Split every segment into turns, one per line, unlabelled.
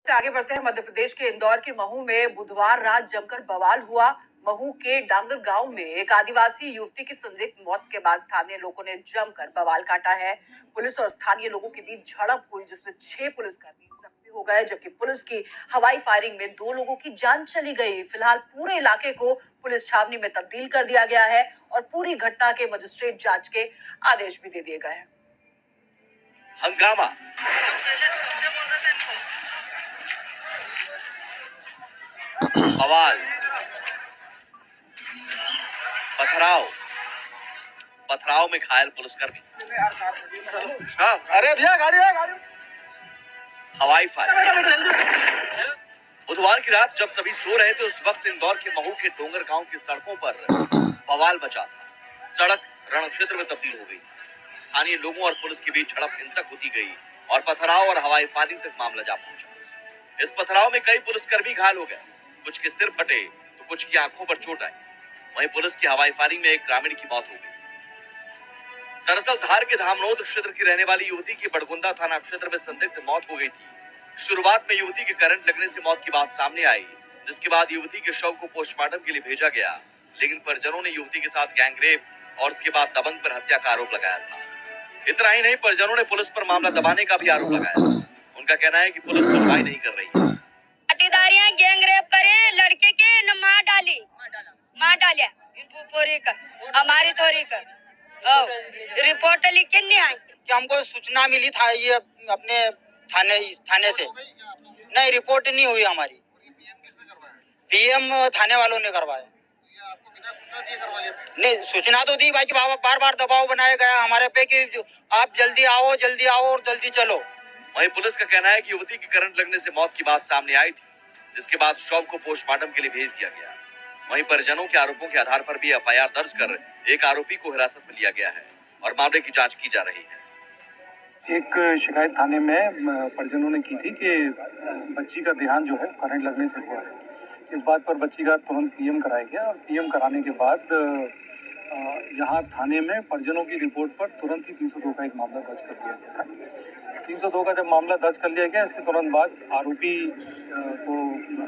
से आगे बढ़ते हैं। मध्य प्रदेश के इंदौर के महू में बुधवार रात जमकर बवाल हुआ। महू के डांगर गांव में एक आदिवासी युवती की संदिग्ध मौत के बाद स्थानीय लोगों ने जमकर बवाल काटा है। पुलिस और स्थानीय लोगों के बीच झड़प हुई, जिसमें 6 पुलिसकर्मी जख्मी हो गए, जबकि पुलिस की हवाई फायरिंग में 2 लोगों की जान चली गई। फिलहाल पूरे इलाके को पुलिस छावनी में तब्दील कर दिया गया है और पूरी घटना के मजिस्ट्रेट जांच के आदेश भी दे दिए गए हैं।
हंगामा, बवाल, पथराव में घायल पुलिसकर्मी।
अरे भैया गाड़ी है, गाड़ी।
हवाई फायरिंग। बुधवार की रात जब सभी सो रहे थे, उस वक्त इंदौर के महू के डोंगर गांव की सड़कों पर बवाल मचा था। सड़क रण क्षेत्र में तब्दील हो गई थी। स्थानीय लोगों और पुलिस के बीच झड़प हिंसक होती गई और पथराव और हवाई फायरिंग तक मामला जा पहुंचा। इस पथराव में कई पुलिसकर्मी घायल हो गए, कुछ के सिर फटे तो कुछ की आंखों पर चोट आई। वहीं पुलिस की हवाई फायरिंग में एक ग्रामीण की मौत हो गई। दरअसल धार के धामनोद क्षेत्र की रहने वाली युवती की बड़गुंदा थाना क्षेत्र में संदिग्ध मौत हो गई थी। शुरुआत में युवती के करंट लगने से मौत की बात सामने आई, जिसके बाद युवती के शव को पोस्टमार्टम के लिए भेजा गया, लेकिन परिजनों ने युवती के साथ गैंगरेप और उसके बाद दबंग पर हत्या का आरोप लगाया था। इतना ही नहीं, परिजनों ने पुलिस पर मामला दबाने का भी आरोप लगाया। उनका कहना है कि पुलिस सुनवाई नहीं कर रही है।
पट्टीदारियां गैंगरेप करे, लड़के के न मार डालिया पूरी कर हमारी थोड़ी कर रिपोर्ट लिख के नहीं आई
कि हमको सूचना मिली था ये अपने थाने से। नहीं, रिपोर्ट नहीं हुई हमारी। पीएम थाने वालों ने करवाया। नहीं, सूचना तो दी भाई कि बार बार दबाव बनाया गया हमारे पे कि आप जल्दी आओ और जल्दी चलो।
वहीं पुलिस का कहना है कि युवती की करंट लगने से मौत की बात सामने आई थी, जिसके बाद शव को पोस्टमार्टम के लिए भेज दिया गया। वहीं परिजनों के आरोपों के आधार पर भी एफआईआर दर्ज कर एक आरोपी को हिरासत में लिया गया है और मामले की जांच की जा रही है।
एक शिकायत थाने में परिजनों ने की थी कि बच्ची का देहांत जो है करंट लगने से हुआ है। इस बात पर बच्ची का तुरंत पीएम कराया गया और पीएम कराने के बाद यहाँ थाने में परिजनों की रिपोर्ट पर तुरंत ही 302 का एक मामला दर्ज कर दिया गया था। 302 का जब मामला दर्ज कर लिया गया, इसके तुरंत बाद आरोपी को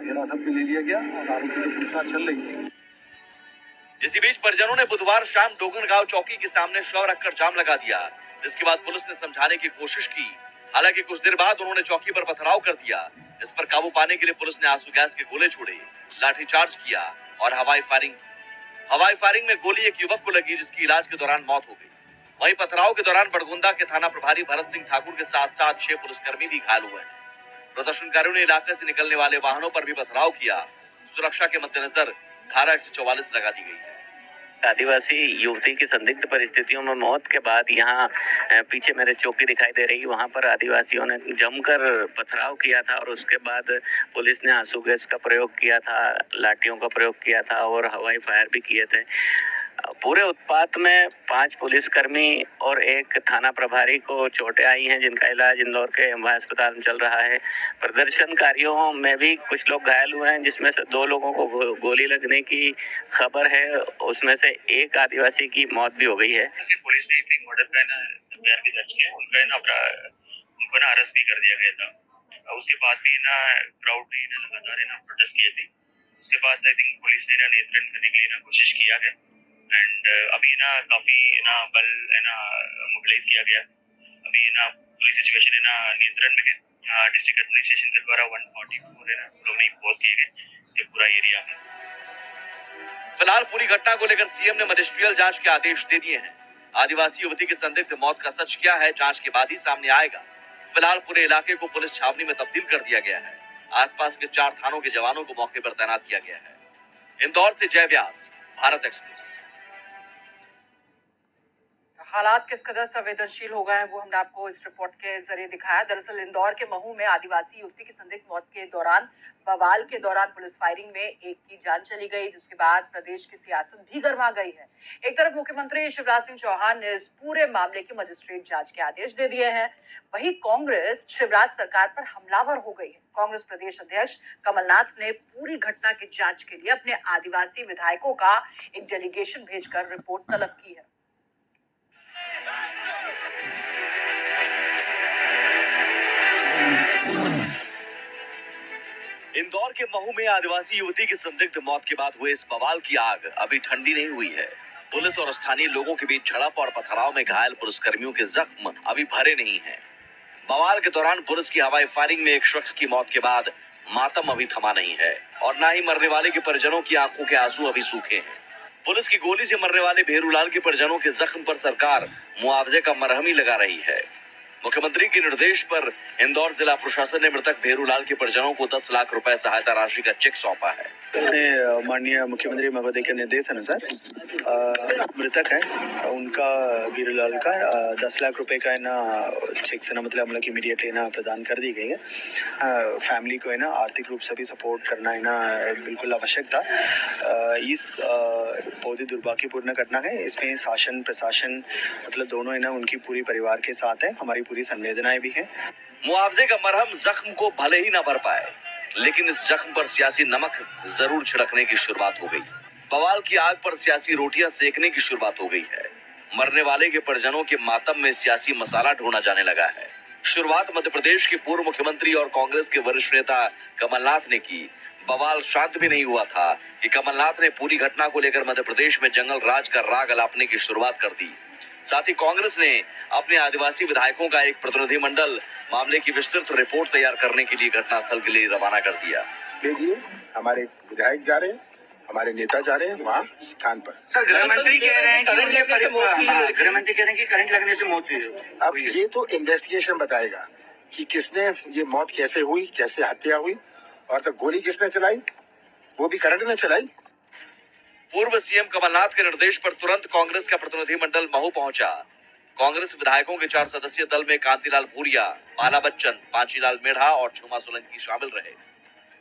हिरासत में ले लिया गया और आरोपी से पूछताछ चल रही थी।
इसी बीच परिजनों ने बुधवार शाम डोगरगांव चौकी के सामने शव रखकर जाम लगा दिया, जिसके बाद पुलिस ने समझाने की कोशिश की। हालांकि कुछ देर बाद उन्होंने चौकी पर पथराव कर दिया। इस पर काबू पाने के लिए पुलिस ने आंसू गैस के गोले छोड़े, लाठीचार्ज किया और हवाई फायरिंग में गोली एक युवक को लगी, जिसकी इलाज के दौरान मौत हो गई। वहीं पथराव के दौरान बड़गुंदा के थाना प्रभारी भरत सिंह ठाकुर के साथ 6 पुलिसकर्मी भी घायल हुए हैं। प्रदर्शनकारियों ने इलाके से निकलने वाले वाहनों पर भी पथराव किया। सुरक्षा के मद्देनजर धारा 144 लगा दी गई है।
आदिवासी युवती की संदिग्ध परिस्थितियों में मौत के बाद यहाँ पीछे मेरे चौकी दिखाई दे रही, वहाँ पर आदिवासियों ने जमकर पथराव किया था और उसके बाद पुलिस ने आंसू गैस का प्रयोग किया था, लाठियों का प्रयोग किया था और हवाई फायर भी किए थे। पूरे उत्पात में 5 पुलिसकर्मी और एक थाना प्रभारी को चोटें आई हैं, जिनका इलाज इंदौर के एमवाय अस्पताल में चल रहा है। प्रदर्शनकारियों में भी कुछ लोग घायल हुए हैं, जिसमें से 2 लोगों को गोली लगने की खबर है। उसमें से एक आदिवासी की मौत भी हो गई है।
पुलिस ने एक मर्डर का एफआईआर भी दर्ज किया, उनको अरेस्ट भी कर दिया गया था। उसके बाद भी क्राउड ने लगातार प्रोटेस्ट किए थे। उसके बाद आई थिंक पुलिस ने नियंत्रण करने के लिए कोशिश किया है एंड अभी काफी बल मोबिलाइज किया गया। अभी पूरी सिचुएशन नियंत्रण में है। डिस्ट्रिक्ट एडमिनिस्ट्रेशन के द्वारा 144 लोग नहीं पोस्ट किए गए पूरा एरिया में।
फिलहाल पूरी घटना को लेकर सीएम ने मजिस्ट्रियल जांच के आदेश दे दिए हैं। आदिवासी युवती की संदिग्ध मौत का सच क्या है, जांच के बाद ही सामने आएगा। फिलहाल पूरे इलाके को पुलिस छावनी में तब्दील कर दिया गया है। आसपास के 4 थानों के जवानों को मौके पर तैनात किया गया है। इंदौर से जय व्यास, भारत एक्सप्रेस।
हालात किस कदर संवेदनशील हो गए हैं वो हमने आपको इस रिपोर्ट के जरिए दिखाया। दरअसल इंदौर के महू में आदिवासी युवती की संदिग्ध मौत के दौरान बवाल के दौरान पुलिस फायरिंग में एक की जान चली गई, जिसके बाद प्रदेश की सियासत भी गर्मा गई है। एक तरफ मुख्यमंत्री शिवराज सिंह चौहान ने इस पूरे मामले की मजिस्ट्रेट जांच के आदेश दे दिए हैं, वहीं कांग्रेस शिवराज सरकार पर हमलावर हो गई है। कांग्रेस प्रदेश अध्यक्ष कमलनाथ ने पूरी घटना की जांच के लिए अपने आदिवासी विधायकों का एक डेलीगेशन भेजकर रिपोर्ट तलब की है।
इंदौर के महू में आदिवासी युवती की संदिग्ध मौत के बाद हुए इस बवाल की आग अभी ठंडी नहीं हुई है। पुलिस और स्थानीय लोगों के बीच झड़प और पथराव में घायल पुलिसकर्मियों के जख्म अभी भरे नहीं हैं। बवाल के दौरान पुलिस की हवाई फायरिंग में एक शख्स की मौत के बाद मातम अभी थमा नहीं है और न ही मरने वाले के परिजनों की आंखों के आंसू अभी सूखे हैं। पुलिस की गोली से मरने वाले भेरूलाल के परिजनों के जख्म पर सरकार मुआवजे का मरहम ही लगा रही है। मुख्यमंत्री के निर्देश पर इंदौर जिला प्रशासन ने मृतक भेरूलाल के परिजनों को 10 लाख रुपए सहायता राशि का चेक सौंपा है।
माननीय मुख्यमंत्री महोदय के निर्देश अनुसार मृतक है उनका भेरूलाल का 10 लाख रुपए का है ना चेक से ना मतलब हम लोग इमीडिएटली ना प्रदान कर दी गई है। फैमिली को है ना आर्थिक रूप से भी सपोर्ट करना है ना बिल्कुल आवश्यक था। इस बहुत ही दुर्भाग्यपूर्ण घटना है। इसमें शासन प्रशासन मतलब दोनों है ना उनकी पूरी परिवार के साथ है। हमारी पूरी संवेदनाएं भी हैं।
मुआवजे का मरहम जख्म को भले ही न भर पाए, लेकिन इस जख्म पर सियासी नमक जरूर छिड़कने की शुरुआत हो गई। बवाल की आग पर सियासी रोटियां सेकने की शुरुआत हो गई है। मरने वाले के परिजनों के मातम में सियासी मसाला ढूंढा जाने लगा है। शुरुआत मध्य प्रदेश के पूर्व मुख्यमंत्री और कांग्रेस के वरिष्ठ नेता कमलनाथ ने की। बवाल शांत भी नहीं हुआ था कि कमलनाथ ने पूरी घटना को लेकर मध्य प्रदेश में जंगल राज का राग अलापने की शुरुआत कर दी। साथ ही कांग्रेस ने अपने आदिवासी विधायकों का एक प्रतिनिधिमंडल मामले की विस्तृत रिपोर्ट तैयार करने के लिए घटनास्थल के लिए रवाना कर दिया।
देखिए हमारे विधायक जा रहे हैं, हमारे नेता जा रहे हैं वहाँ स्थान पर।
सर गृहमंत्री कह रहे हैं कि करंट लगने से मौत हुई है।
अब ये तो इन्वेस्टिगेशन बताएगा कि किसने ये मौत कैसे हुई, कैसे हत्या हुई और तो गोली किसने चलाई, वो भी करंट ने चलाई।
पूर्व सीएम कमलनाथ के निर्देश पर तुरंत कांग्रेस का प्रतिनिधिमंडल महू पहुंचा। कांग्रेस विधायकों के 4 सदस्यीय दल में कांतिलाल भूरिया, बाला बच्चन, पांचीलाल मेढ़ा और छुमा सोलंकी शामिल रहे।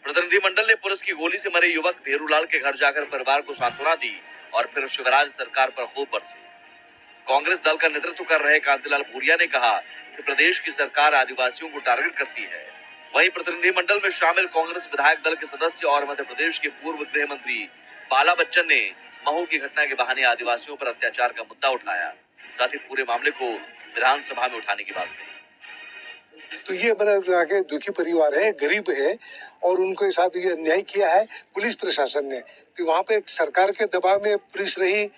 प्रतिनिधिमंडल ने पुलिस की गोली से मरे युवक भेरूलाल के घर जाकर परिवार को सांत्वना दी और फिर शिवराज सरकार पर खूब बरसे। कांग्रेस दल का नेतृत्व कर रहे कांतिलाल भूरिया ने कहा कि प्रदेश की सरकार आदिवासियों को टारगेट करती है। वहीं प्रतिनिधिमंडल में शामिल कांग्रेस विधायक दल के सदस्य और मध्य प्रदेश के पूर्व गृह मंत्री बाला बच्चन ने महू की घटना के बहाने आदिवासियों पर अत्याचार का मुद्दा उठाया। साथ ही पूरे मामले को विधानसभा में उठाने की बात कही।
तो ये बड़ा के दुखी परिवार है, गरीब है और उनके साथ ये अन्याय किया है पुलिस प्रशासन ने। कि वहाँ पे सरकार के दबाव में पुलिस रही,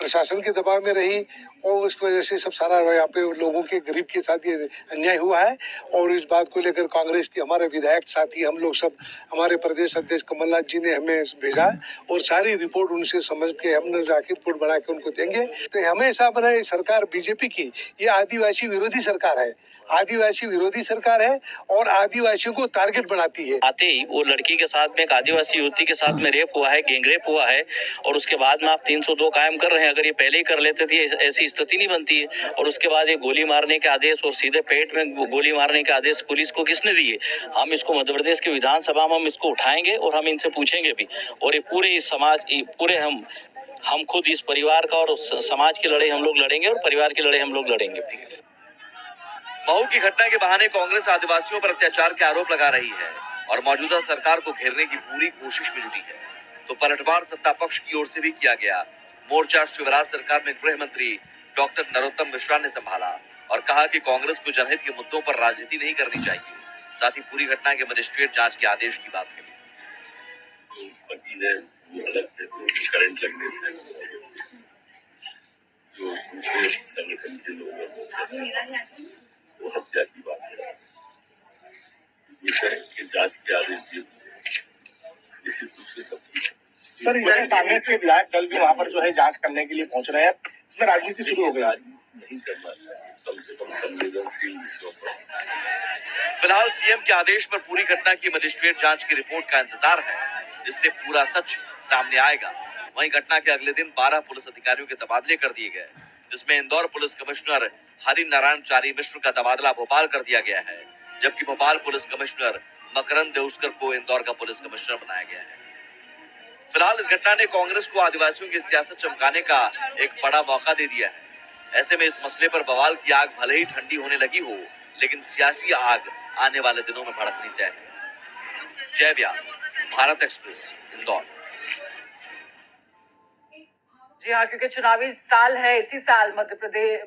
प्रशासन के दबाव में रही और उस वजह से सब सारा यहाँ पे लोगों के गरीब के साथ ये अन्याय हुआ है। और इस बात को लेकर कांग्रेस के हमारे विधायक साथी हम लोग सब हमारे प्रदेश अध्यक्ष कमलनाथ जी ने हमें भेजा और सारी रिपोर्ट उनसे समझ के हमने जाके रिपोर्ट बना के उनको देंगे। तो हमेशा बना सरकार बीजेपी की ये आदिवासी विरोधी सरकार है, आदिवासी विरोधी सरकार है और आदिवासियों को टारगेट बनाती है।
आते ही वो लड़की के साथ में एक आदिवासी युवती के साथ में रेप हुआ है, गैंगरेप हुआ है और उसके बाद में आप 302 कायम कर रहे हैं। अगर ये पहले ही कर लेते थे ऐसी स्थिति नहीं बनती है। और उसके बाद ये गोली मारने के आदेश और सीधे पेट में गोली मारने के आदेश पुलिस को किसने दिए? हम इसको मध्य प्रदेश की विधानसभा में हम इसको उठाएंगे और हम इनसे पूछेंगे भी। और ये पूरे इस समाज पूरे हम खुद इस परिवार का और समाज की लड़ाई हम लोग लड़ेंगे और परिवार की लड़ाई हम लोग लड़ेंगे।
महू की घटना के बहाने कांग्रेस आदिवासियों पर अत्याचार के आरोप लगा रही है और मौजूदा सरकार को घेरने की पूरी कोशिश में जुटी है। तो पलटवार सत्ता पक्ष की ओर से भी किया गया। मोर्चा शिवराज सरकार में गृह मंत्री डॉक्टर नरोत्तम मिश्रा ने संभाला और कहा कि कांग्रेस को जनहित के मुद्दों पर राजनीति नहीं करनी चाहिए। साथ ही पूरी घटना के मजिस्ट्रेट जांच के आदेश की बात कही।
करंट लगने से जो दूसरे संगठन के लोग वो हत्या की बात है। विषय के जांच के आदेश दिए निश्चित रूप से सबकी
सर इधर कांग्रेस के विधायक दल भी वहाँ पर जो है जांच करने के लिए पहुंच रहे हैं। इसमें राजनीति शुरू हो गई।
नहीं करना चाहिए, कम से कम संवेदनशील विषयों पर।
फिलहाल सीएम के आदेश पर पूरी घटना की मजिस्ट्रेट जांच की रिपोर्ट का इंतजार है, जिससे पूरा सच सामने आएगा। वहीं घटना के अगले दिन 12 पुलिस अधिकारियों के तबादले कर दिए गए, जिसमें इंदौर पुलिस कमिश्नर हरि नारायण चारी मिश्र का तबादला भोपाल कर दिया गया है, जबकि भोपाल पुलिस कमिश्नर मकरंद देउस्कर को इंदौर का पुलिस कमिश्नर बनाया गया है। फिलहाल इस घटना ने कांग्रेस को आदिवासियों की सियासत चमकाने का एक बड़ा मौका दे दिया है। ऐसे में इस मसले पर बवाल की आग भले ही ठंडी होने लगी हो, लेकिन सियासी आग आने वाले दिनों में भड़कनी तय है। जय व्यास, भारत एक्सप्रेस, इंदौर।
जी हाँ, क्योंकि चुनावी साल है, इसी साल मध्य प्रदेश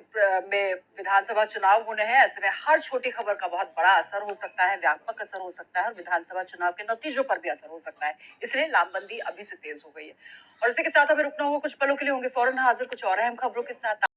में विधानसभा चुनाव होने हैं। ऐसे में हर छोटी खबर का बहुत बड़ा असर हो सकता है, व्यापक असर हो सकता है और विधानसभा चुनाव के नतीजों पर भी असर हो सकता है। इसलिए लामबंदी अभी से तेज हो गई है। और इसी के साथ हमें रुकना होगा कुछ पलों के लिए, होंगे फौरन हाजिर कुछ और अहम खबरों के साथ।